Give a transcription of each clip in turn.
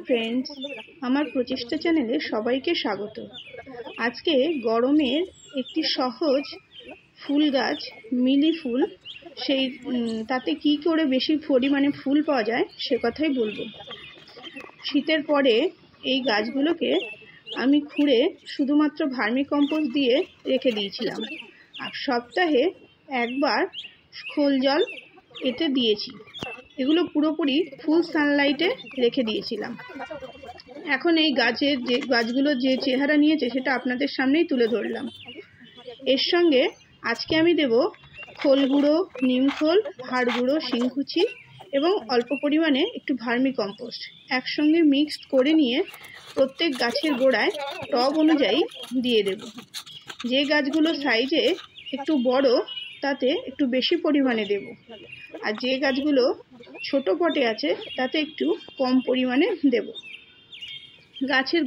Friends, আমার প্রচেষ্টা চ্যানেলে সবাইকে স্বাগত। আজকে গরমের একটি সহজ ফুল গাছ, মিলি ফুল, সেই তাতে কি করে বেশি পরিমাণে ফুল পাওয়া যায় সে কথাই বলবো। শীতের পরে এই গাছগুলোকে আমি খুঁড়ে শুধুমাত্র ভার্মি কম্পোস্ট দিয়ে রেখে দিয়েছিলাম, আর সপ্তাহে একবার খোল জল এতে দিয়েছি। এগুলো পুরোপুরি ফুল সানলাইটে রেখে দিয়েছিলাম। এখন এই গাছগুলো যে চেহারা নিয়েছে সেটা আপনাদের সামনেই তুলে ধরলাম। এর সঙ্গে আজকে আমি দেব খোল গুঁড়ো, নিম খোল, হাড় গুঁড়ো, শিংকুচি এবং অল্প পরিমাণে একটু ভার্মি কম্পোস্ট একসঙ্গে মিক্সড করে নিয়ে প্রত্যেক গাছের গোড়ায় টব অনুযায়ী দিয়ে দেব। যে গাছগুলো সাইজে একটু বড় তাতে একটু বেশি পরিমাণে দেব, আর যে গাছগুলো ছোট পটে আছে তাতে একটু কম পরিমাণে দেব। গাছের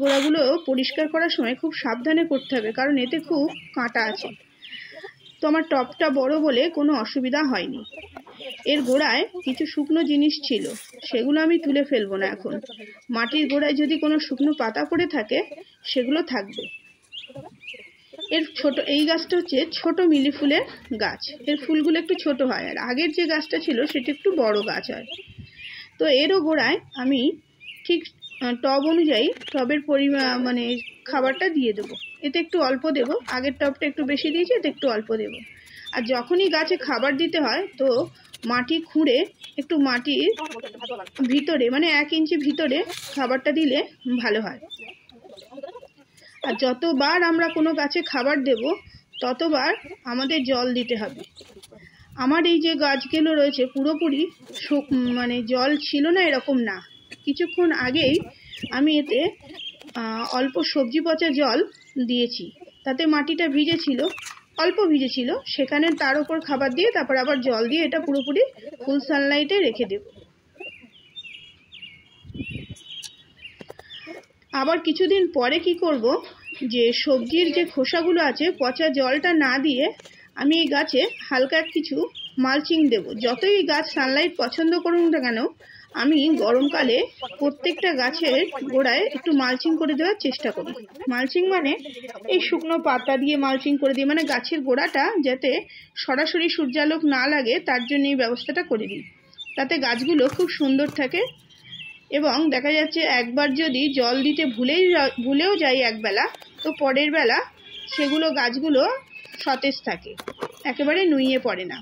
গোড়াগুলো পরিষ্কার করার সময় খুব সাবধানে করতে হবে, কারণ এতে খুব কাঁটা আছে। তো আমার টবটা বড় বলে কোনো অসুবিধা হয়নি। এর গোড়ায় কিছু শুকনো জিনিস ছিল, সেগুলো আমি তুলে ফেলবো না এখন। মাটির গোড়ায় যদি কোনো শুকনো পাতা পড়ে থাকে সেগুলো থাকবে। এই গাছটা হচ্ছে ছোট মিলি ফুলের গাছ। এর ফুলগুলো একটু ছোট হয়, আর আগের যে গাছটা ছিল সেটা একটু বড় গাছ হয়। তো এরও গোড়ায় আমি ঠিক টব অনুযায়ী টবের খাবারটা দিয়ে দেবো। এতে একটু অল্প দেব, আগের টবটা একটু বেশি দিয়েছি, এতে একটু অল্প দেব। আর যখনই গাছে খাবার দিতে হয় তো মাটি খুঁড়ে একটু মাটির ভিতরে 1 ইঞ্চি ভিতরে খাবারটা দিলে ভালো হয়। আর যতবার আমরা কোনো গাছে খাবার দেব ততবার আমাদের জল দিতে হবে। আমার এই যে গাছগুলো রয়েছে পুরোপুরি জল ছিল না এরকম না, কিছুক্ষণ আগেই আমি এতে অল্প সবজি পচা জল দিয়েছি। তাতে মাটিটা অল্প ভিজেছিল, সেখানে তার উপর খাবার দিয়ে তারপর আবার জল দিয়ে এটা পুরোপুরি ফুল সানলাইটে রেখে দেব। আবার কিছুদিন পরে কি করব, যে সবজির যে খোসাগুলো আছে পচা জলটা না দিয়ে আমি এই গাছে হালকা কিছু মালচিং দেব। যতই গাছ সানলাইট পছন্দ করুন না কেন, আমি গরমকালে প্রত্যেকটা গাছের গোড়ায় একটু মালচিং করে দেওয়ার চেষ্টা করি। মালচিং এই শুকনো পাতা দিয়ে মালচিং করে দিই, গাছের গোড়াটা যাতে সরাসরি সূর্যালোক না লাগে তার জন্য এই ব্যবস্থাটা করে দিই। তাতে গাছগুলো খুব সুন্দর থাকে। এবং দেখা যাচ্ছে একবার যদি জল দিতে ভুলেও যাই একবেলা, তো পরের বেলা গাছগুলো সতেজ থাকে, একেবারে নুইয়ে পড়ে না।